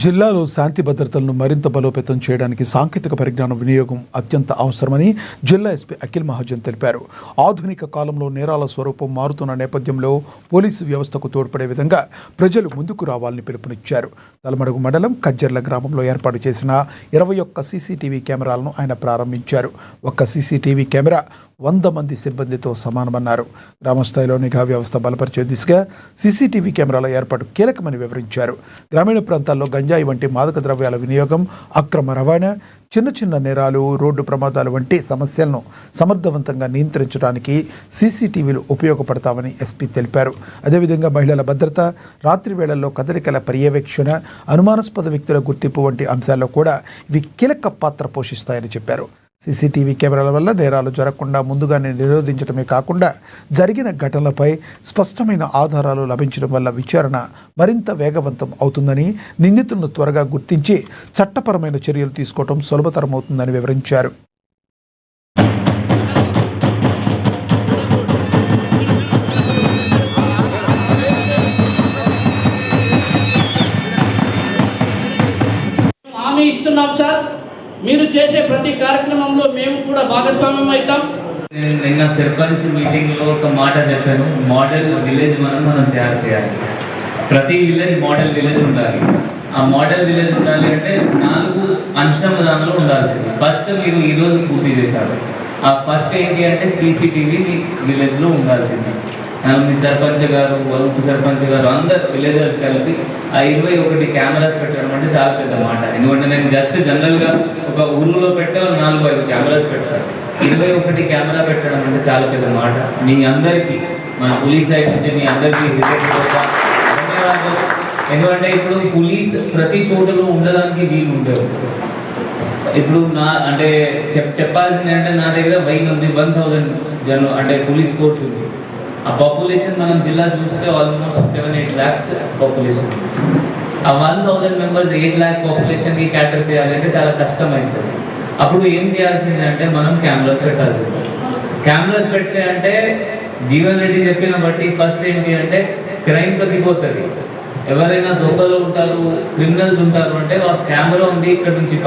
జిల్లాలో శాంతి భద్రతలను మరింత బలోపేతం చేయడానికి సాంకేతిక పరిజ్ఞానం వినియోగం అత్యంత అవసరమని జిల్లా ఎస్పీ అఖిల్ మహాజన్ తెలిపారు. ఆధునిక కాలంలో నేరాల స్వరూపం మారుతున్న నేపథ్యంలో పోలీసు వ్యవస్థకు తోడ్పడే విధంగా ప్రజలు ముందుకు రావాలని పిలుపునిచ్చారు. తలమడుగు మండలం కజ్జర్ల గ్రామంలో ఏర్పాటు చేసిన 21 సీసీటీవీ కెమెరాలను ఆయన ప్రారంభించారు. ఒక్క సీసీటీవీ కెమెరా 100 మంది సిబ్బందితో సమానమన్నారు. గ్రామస్థాయిలో నిఘా వ్యవస్థ బలపరిచే దిశగా సీసీటీవీ కెమెరాల ఏర్పాటు కీలకమని వివరించారు. గ్రామీణ ప్రాంతాల్లో గంజాయి వంటి మాదక ద్రవ్యాల వినియోగం, అక్రమ రవాణా, చిన్న చిన్న నేరాలు, రోడ్డు ప్రమాదాలు వంటి సమస్యలను సమర్థవంతంగా నియంత్రించడానికి సీసీటీవీలు ఉపయోగపడతామని ఎస్పీ తెలిపారు. అదేవిధంగా మహిళల భద్రత, రాత్రి వేళల్లో కదలికల పర్యవేక్షణ, అనుమానాస్పద వ్యక్తుల గుర్తింపు వంటి అంశాల్లో కూడా ఇవి కీలక పాత్ర పోషిస్తాయని చెప్పారు. సీసీటీవీ కెమెరాల వల్ల నేరాలు జరగకుండా ముందుగానే నిరోధించడమే కాకుండా జరిగిన ఘటనలపై స్పష్టమైన ఆధారాలు లభించడం వల్ల విచారణ మరింత వేగవంతం అవుతుందని, నిందితులను త్వరగా గుర్తించి చట్టపరమైన చర్యలు తీసుకోవడం సులభతరమవుతుందని వివరించారు. మీరు చేసే ప్రతి కార్యక్రమంలో మేము కూడా భాగస్వామ్యం అవుతాం. నిన్న సర్పంచ్ మీటింగ్లో ఒక మాట చెప్పాను, మోడల్ విలేజ్ మనం తయారు చేయాలి. ప్రతి విలేజ్ మోడల్ విలేజ్ ఉండాలి. ఆ మోడల్ విలేజ్ ఉండాలి అంటే 4 అంశాలు ఉండాల్సింది. ఫస్ట్ మీరు ఈరోజు పూర్తి చేశారు. ఆ ఫస్ట్ ఏంటి అంటే సీసీటీవీ మీ విలేజ్లో ఉండాల్సింది. మీ సర్పంచ్ గారు, ఉప సర్పంచ్ గారు, అందరు విలేజర్స్ కలిపి ఆ 21 కెమెరాస్ పెట్టడం అంటే చాలా పెద్ద మాట. ఎందుకంటే నేను జస్ట్ జనరల్గా ఒక ఊళ్ళో పెట్టే 4-5 కెమెరాస్ పెడతాను. 21 కెమెరా పెట్టడం అంటే చాలా పెద్ద మాట. మీ అందరికీ మన పోలీస్ సైడ్ నుంచి మీ అందరికీ ధన్యవాదాలు. ఎందుకంటే ఇప్పుడు పోలీస్ ప్రతి చోటలో ఉండడానికి వీలు ఉండదు. ఇప్పుడు అంటే చెప్పాల్సింది అంటే నా దగ్గర 1000 జనం అంటే పోలీస్ ఫోర్స్ ఉంది. ఆ పాపులేషన్ మనం జిల్లా చూస్తే ఆల్మోస్ట్ 7-8 lakhs పాపులేషన్. ఆ 1000 మెంబర్స్ 8 lakh పాపులేషన్కి క్యాటర్ చేయాలంటే చాలా కష్టమవుతుంది. అప్పుడు ఏం చేయాల్సిందంటే మనం కెమెరాస్ పెట్టాలి. కెమెరాస్ పెడితే అంటే జీవన్ రెడ్డి చెప్పిన బట్టి ఫస్ట్ ఏంటి అంటే క్రైమ్ తగ్గిపోతుంది. ఎవరైనా దొంగలు ఉంటారు, క్రిమినల్స్ ఉంటారు అంటే ఆ కెమెరా ఉంది ఇక్కడ నుంచి